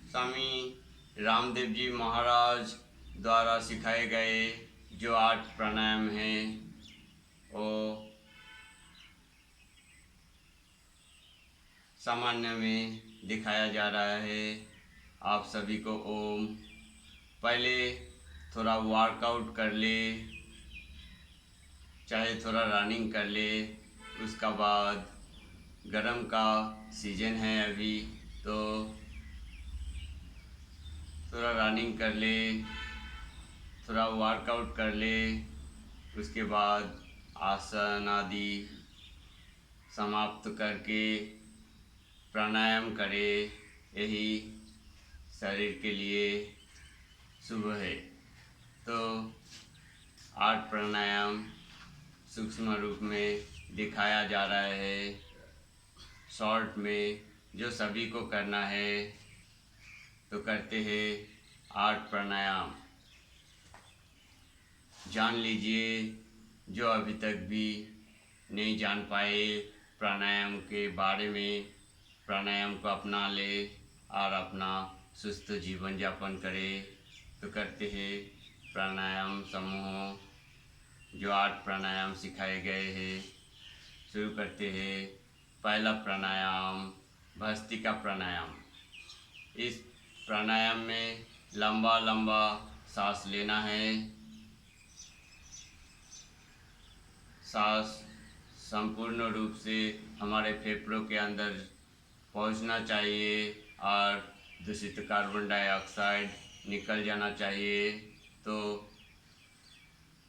स्वामी रामदेव जी महाराज द्वारा सिखाए गए जो 8 प्राणायाम हैं वो सामान्य में दिखाया जा रहा है आप सभी को। ओम पहले थोड़ा वर्कआउट कर ले, चाहे थोड़ा रनिंग कर ले। उसका बाद गरम का सीजन है अभी, तो थोड़ा रनिंग कर ले, थोड़ा वर्कआउट कर ले। उसके बाद आसन आदि समाप्त करके प्राणायाम करे, यही शरीर के लिए शुभ है। तो 8 प्राणायाम सूक्ष्म रूप में दिखाया जा रहा है, शॉर्ट में जो सभी को करना है तो करते हैं 8 प्राणायाम। जान लीजिए जो अभी तक भी नहीं जान पाए प्राणायाम के बारे में, प्राणायाम को अपना ले और अपना सुस्त जीवन यापन करे। तो करते हैं प्राणायाम समूह जो 8 प्राणायाम सिखाए गए हैं। शुरू करते हैं। पहला प्राणायाम भस्त्रिका प्राणायाम। इस प्राणायाम में लंबा लंबा सांस लेना है। सांस संपूर्ण रूप से हमारे फेफड़ों के अंदर पहुंचना चाहिए और दूषित कार्बन डाइऑक्साइड निकल जाना चाहिए। तो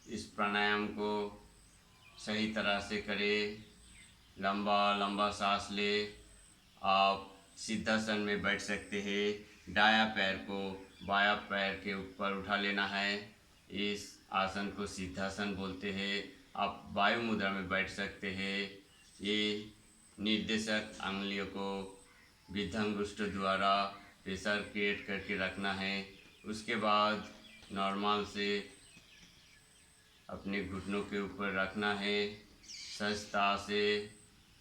इस प्राणायाम को सही तरह से करें। लंबा लंबा सांस ले। आप सिद्धासन में बैठ सकते हैं। दायां पैर को बायां पैर के ऊपर उठा लेना है। इस आसन को सिद्धासन बोलते हैं। आप वायु मुद्रा में बैठ सकते हैं। ये निर्देशक अंगुलियों को विधंगुष्ठ द्वारा प्रेशर क्रिएट करके रखना है। उसके बाद नॉर्मल से अपने घुटनों के ऊपर रखना है। सहजता से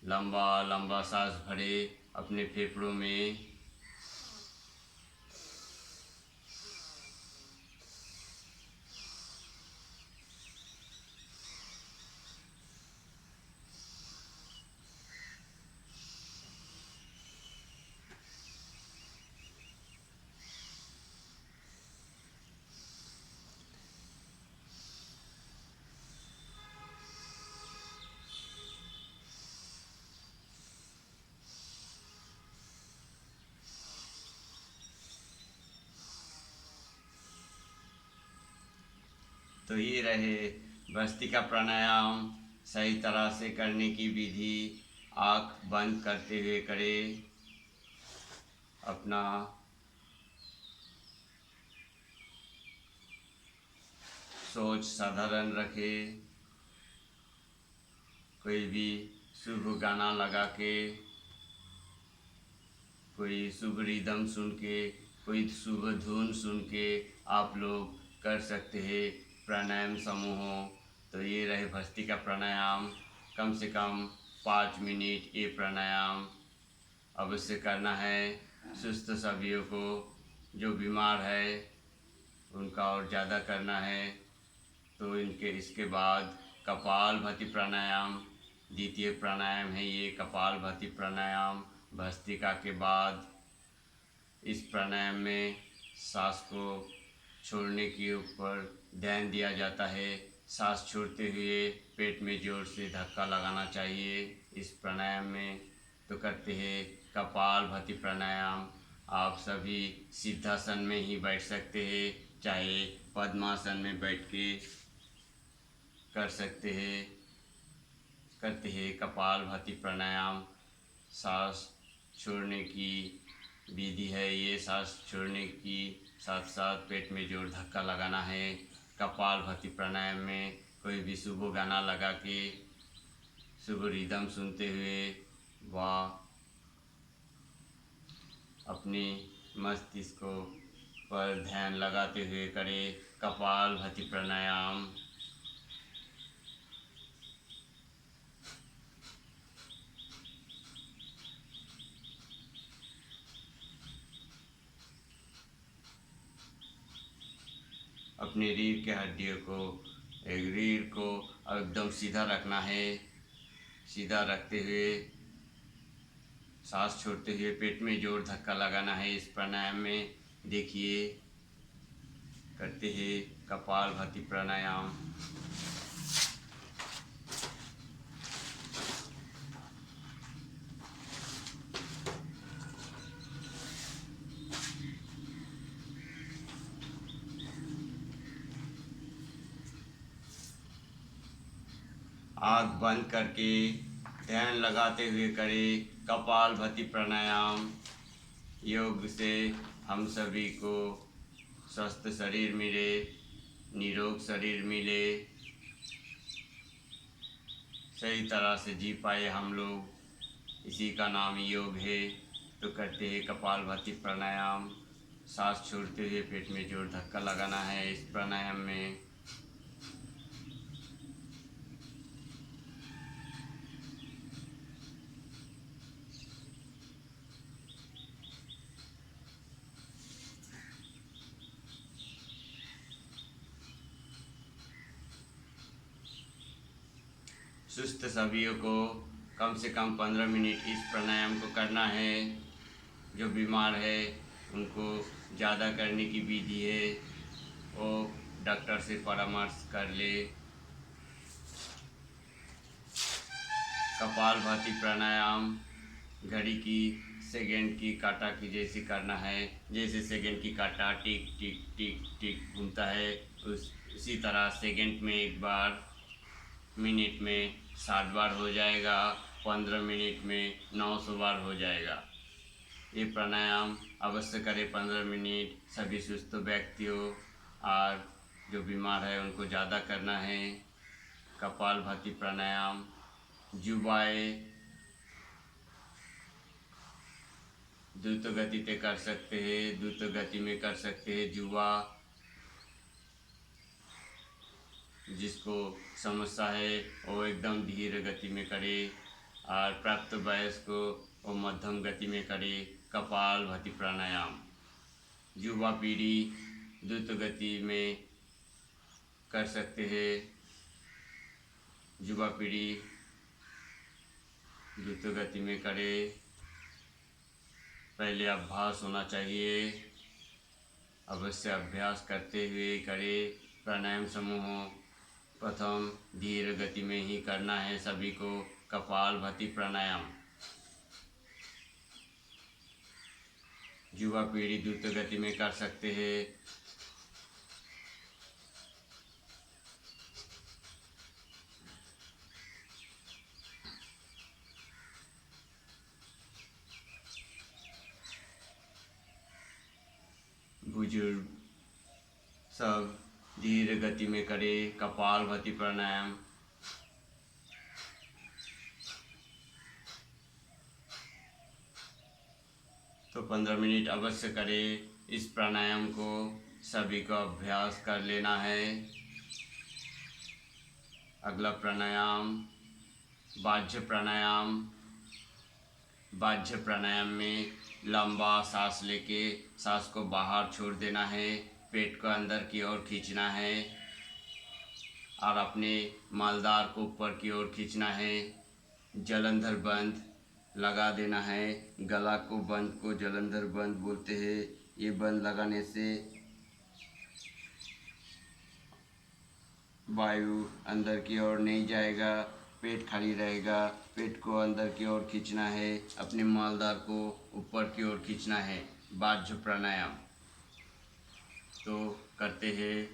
लंबा लंबा सांस भरे अपने फेफड़ों में। तो ये रहे भस्त्रिका प्राणायाम सही तरह से करने की विधि। आँख बंद करते हुए करें। अपना सोच साधारण रखें। कोई भी शुभ गाना लगा के, कोई शुभ रिदम सुन के, कोई शुभ धुन सुन के आप लोग कर सकते हैं प्राणायाम समूह। तो ये रहे भस्त्रिका प्राणायाम। कम से कम 5 मिनट ये प्राणायाम अवश्य करना है। सुस्त सभी को, जो बीमार है उनका और ज़्यादा करना है। तो इनके इसके बाद कपालभाति प्राणायाम द्वितीय प्राणायाम है। ये कपालभाति प्राणायाम भस्त्रिका के बाद इस प्राणायाम में सांस को छोड़ने के ऊपर ध्यान दिया जाता है। सांस छोड़ते हुए पेट में जोर से धक्का लगाना चाहिए इस प्राणायाम में। तो करते हैं कपालभाति प्राणायाम। आप सभी सिद्धासन में ही बैठ सकते हैं, चाहे पद्मासन में बैठ के कर सकते हैं। करते हैं कपालभाति प्राणायाम। सांस छोड़ने की विधि है ये। सांस छोड़ने की साथ साथ पेट में जोर धक्का लगाना है। कपालभाति प्राणायाम में कोई भी शुभ गाना लगा के शुभ रिदम सुनते हुए व अपनी मस्तिष्क पर ध्यान लगाते हुए करें कपालभाति प्राणायाम। अपने रीढ़ के हड्डियों को रीढ़ को एकदम सीधा रखना है। सीधा रखते हुए सांस छोड़ते हुए पेट में जोर धक्का लगाना है। इस प्राणायाम में देखिए करते हैं कपालभाति प्राणायाम। आँख बंद करके ध्यान लगाते हुए करें कपालभाति प्राणायाम। योग से हम सभी को स्वस्थ शरीर मिले, निरोग शरीर मिले, सही तरह से जी पाए हम लोग। इसी का नाम योग है। तो करते हैं कपालभाति प्राणायाम। सांस छोड़ते हुए पेट में जोर धक्का लगाना है इस प्राणायाम में। सुस्त सभी को कम से कम 15 मिनट इस प्राणायाम को करना है। जो बीमार है उनको ज़्यादा करने की विधि है, वो डॉक्टर से परामर्श कर ले। कपालभाति प्राणायाम घड़ी की सेकंड की काटा की जैसी करना है। जैसे सेकंड की काटा टिक टिक टिक टिक घूमता है, उसी तरह सेकंड में 1 बार, मिनट में 60 बार हो जाएगा, 15 मिनट में 900 बार हो जाएगा। ये प्राणायाम अवश्य करें 15 मिनट। सभी सुस्त व्यक्तियों और जो बीमार है उनको ज़्यादा करना है। कपालभाति प्राणायाम जुबाएँ द्रुत गति से कर सकते हैं, द्रुत गति में कर सकते हैं। जुबा जिसको समस्या है वो एकदम धीरे गति में करे, और प्राप्त वयस्क को वो मध्यम गति में करे। कपालभाति प्राणायाम युवा पीढ़ी द्रुत गति में कर सकते हैं। युवा पीढ़ी द्रुत गति में करे। पहले अभ्यास होना चाहिए, अवश्य अभ्यास करते हुए करे। प्राणायाम समूह प्रथम धीरे गति में ही करना है सभी को। कपालभाति प्राणायाम युवा पीढ़ी द्रुत गति में कर सकते हैं। बुजुर्ग सब धीरे गति में करे कपालभाति प्राणायाम। तो 15 मिनट अवश्य करें इस प्राणायाम को। सभी को अभ्यास कर लेना है। अगला प्राणायाम बाह्य प्राणायाम। बाह्य प्राणायाम में लंबा सांस लेके सांस को बाहर छोड़ देना है, पेट को अंदर की ओर खींचना है और अपने मालदार को ऊपर की ओर खींचना है। जलंधर बंद लगा देना है। गला को बंद को जलंधर बंद बोलते हैं। ये बंद लगाने से वायु अंदर की ओर नहीं जाएगा, पेट खाली रहेगा। पेट को अंदर की ओर खींचना है, अपने मालदार को ऊपर की ओर खींचना है। बाह्य प्राणायाम तो करते हैं।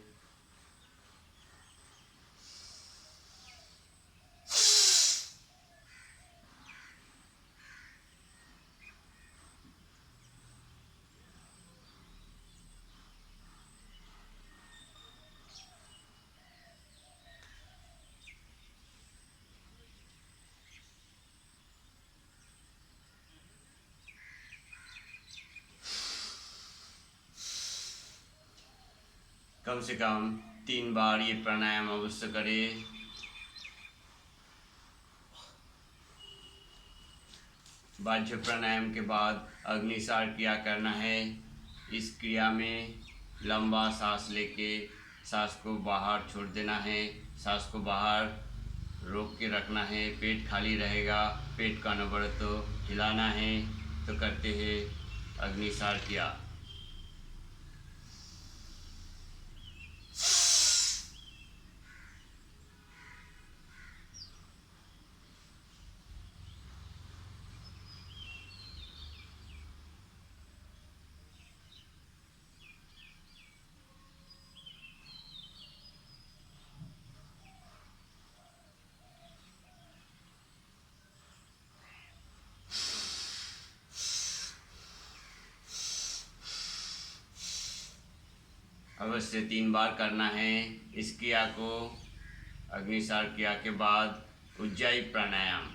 कम से कम 3 बार ये प्राणायाम अवश्य करें। बाह्य प्राणायाम के बाद अग्निसार क्रिया करना है। इस क्रिया में लंबा सांस लेके सांस को बाहर छोड़ देना है, सांस को बाहर रोक के रखना है। पेट खाली रहेगा, पेट का अनवरत तो हिलाना है। तो करते हैं अग्निसार क्रिया। अवश्य 3 बार करना है इस क्रिया को। अग्निसार क्रिया के बाद उज्जाई प्राणायाम।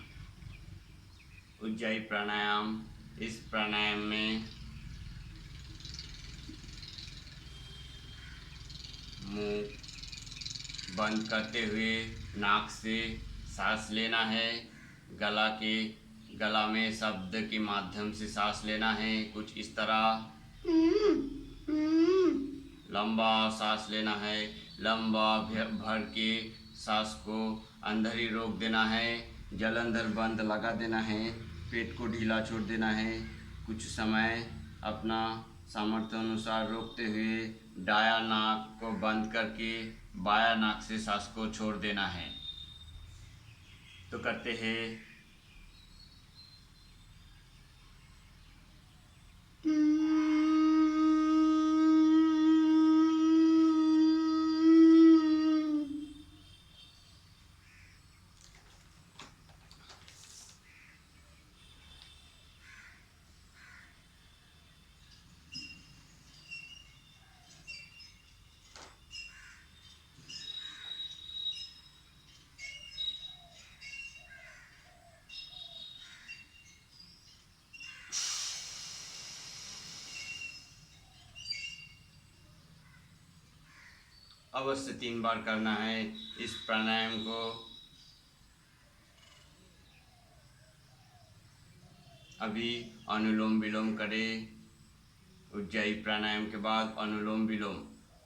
उज्जाई प्राणायाम, इस प्राणायाम में मुंह बंद करते हुए नाक से सांस लेना है। गला में शब्द के माध्यम से सांस लेना है, कुछ इस तरह। लंबा सांस लेना है, लंबा भर के सांस को अंदर ही रोक देना है। जलंधर बंद लगा देना है, पेट को ढीला छोड़ देना है। कुछ समय अपना सामर्थ्य अनुसार रोकते हुए दायां नाक को बंद करके बायां नाक से सांस को छोड़ देना है। तो करते हैं। अवश्य 3 बार करना है इस प्राणायाम को। अभी अनुलोम विलोम करें। उज्जाई प्राणायाम के बाद अनुलोम विलोम।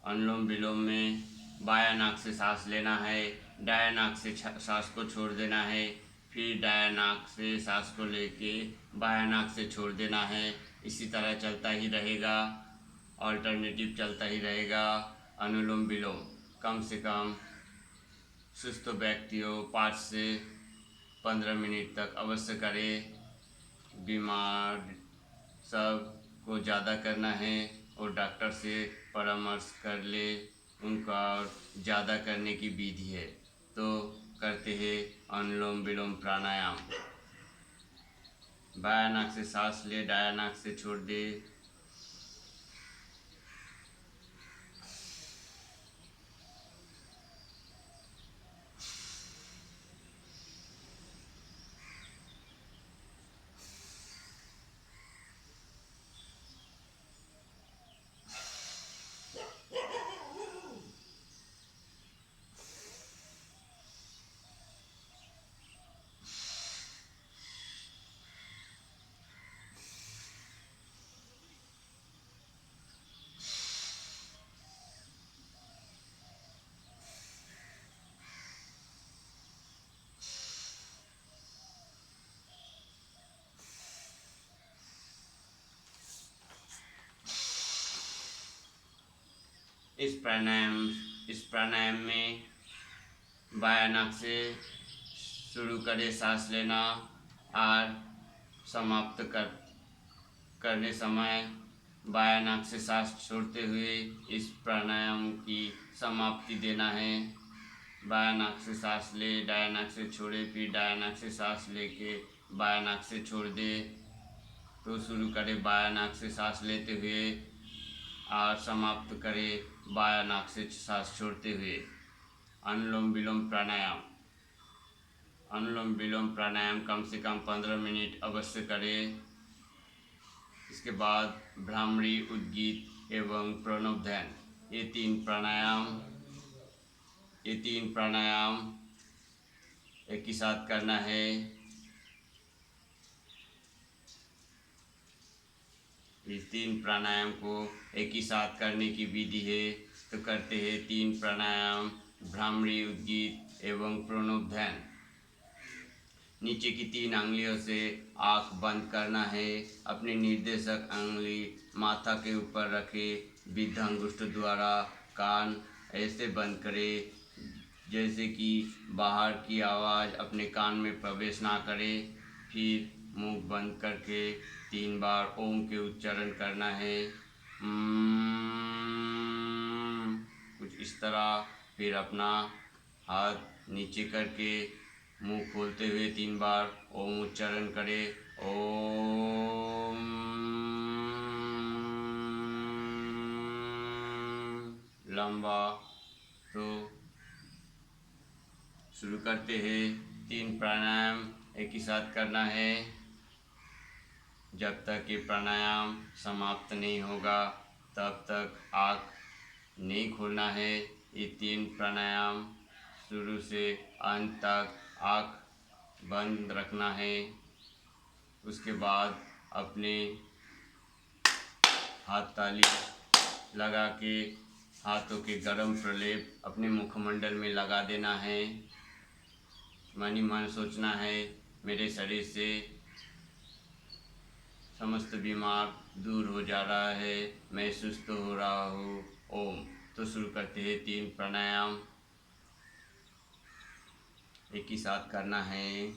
अनुलोम विलोम में बायां नाक से सांस लेना है, दायां नाक से सांस को छोड़ देना है। फिर दायां नाक से सांस को लेके बायां नाक से छोड़ देना है। इसी तरह चलता ही रहेगा, ऑल्टरनेटिव चलता ही रहेगा। अनुलोम विलोम कम से कम सुस्त व्यक्तियों 5 से 15 मिनट तक अवश्य करें। बीमार सब को ज़्यादा करना है और डॉक्टर से परामर्श कर ले, उनका ज़्यादा करने की विधि है। तो करते हैं अनुलोम विलोम प्राणायाम। बायां नाक से सांस ले, दायां नाक से छोड़ दे। इस प्राणायाम में बायां नाक से शुरू करें सांस लेना और समाप्त करने समय बायां नाक से सांस छोड़ते हुए इस प्राणायाम की समाप्ति देना है। बायां नाक से सांस ले, दायां नाक से छोड़े, फिर दायां नाक से सांस लेके बायां नाक से छोड़ दे। तो शुरू करें बायां नाक से सांस लेते हुए और समाप्त करें बायां नाक से सांस छोड़ते हुए। अनुलोम विलोम प्राणायाम। अनुलोम विलोम प्राणायाम कम से कम 15 मिनट अवश्य करें। इसके बाद भ्रामरी, उद्गीत एवं प्रणव ध्यान, ये तीन प्राणायाम एक ही साथ करना है। इस 3 प्राणायाम को एक ही साथ करने की विधि है। तो करते हैं 3 प्राणायाम, भ्रामरी, उद्गीत एवं प्रणव ध्यान। नीचे की 3 अंगुलियों से आँख बंद करना है। अपनी निर्देशक अंगुली माथा के ऊपर रखे, विद्ध अंगुष्ठ द्वारा कान ऐसे बंद करें जैसे कि बाहर की आवाज़ अपने कान में प्रवेश ना करे। फिर मुंह बंद करके 3 बार ओम के उच्चारण करना है। कुछ इस तरह। फिर अपना हाथ नीचे करके मुंह खोलते हुए 3 बार ओम उच्चारण करें। ओम। लंबा। तो शुरू करते हैं। 3 प्राणायाम एक ही साथ करना है। जब तक ये प्राणायाम समाप्त नहीं होगा तब तक आँख नहीं खोलना है। ये 3 प्राणायाम शुरू से अंत तक आँख बंद रखना है। उसके बाद अपने हाथ ताली लगा के हाथों के गरम प्रलेप अपने मुखमंडल में लगा देना है। मन ही मन सोचना है, मेरे शरीर से समस्त बीमार दूर हो जा रहा है, मैं सुस्त हो रहा हूँ। ओम। तो शुरू करते हैं। 3 प्राणायाम एक ही साथ करना है।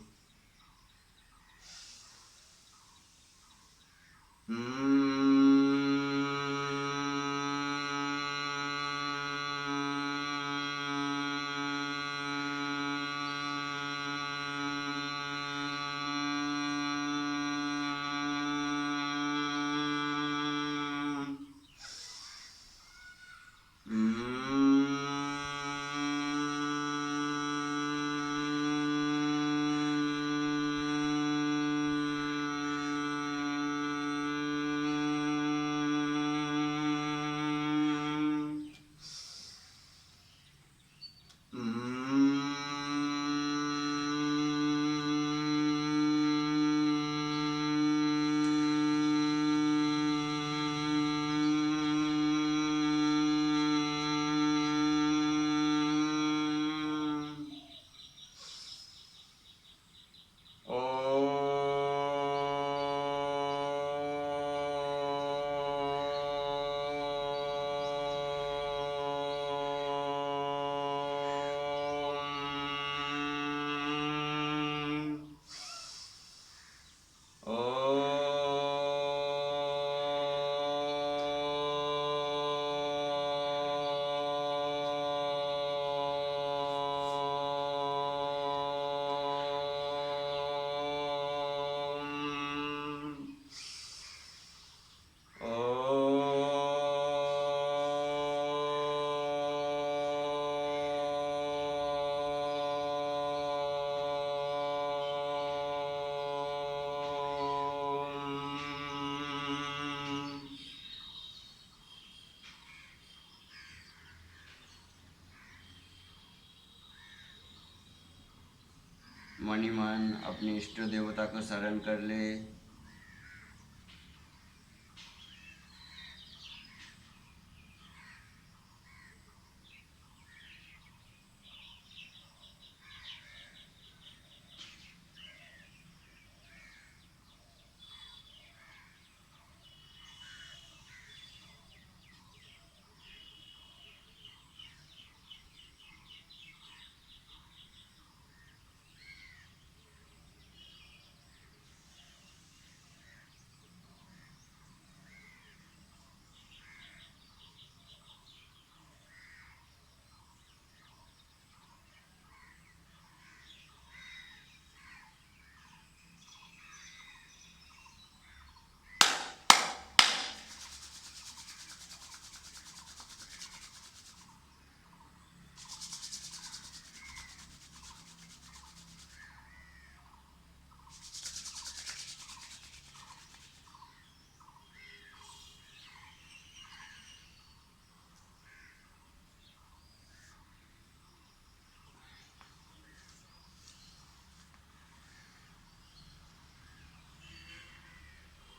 मन ही मन अपने इष्ट देवता को शरण कर ले।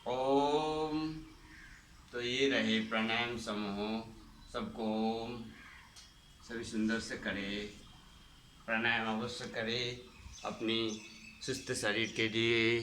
ओम। तो ये रहे प्राणायाम समूह। सबको ओम। सभी सुंदर से करें, प्राणायाम अवश्य करें अपनी सुस्त शरीर के लिए।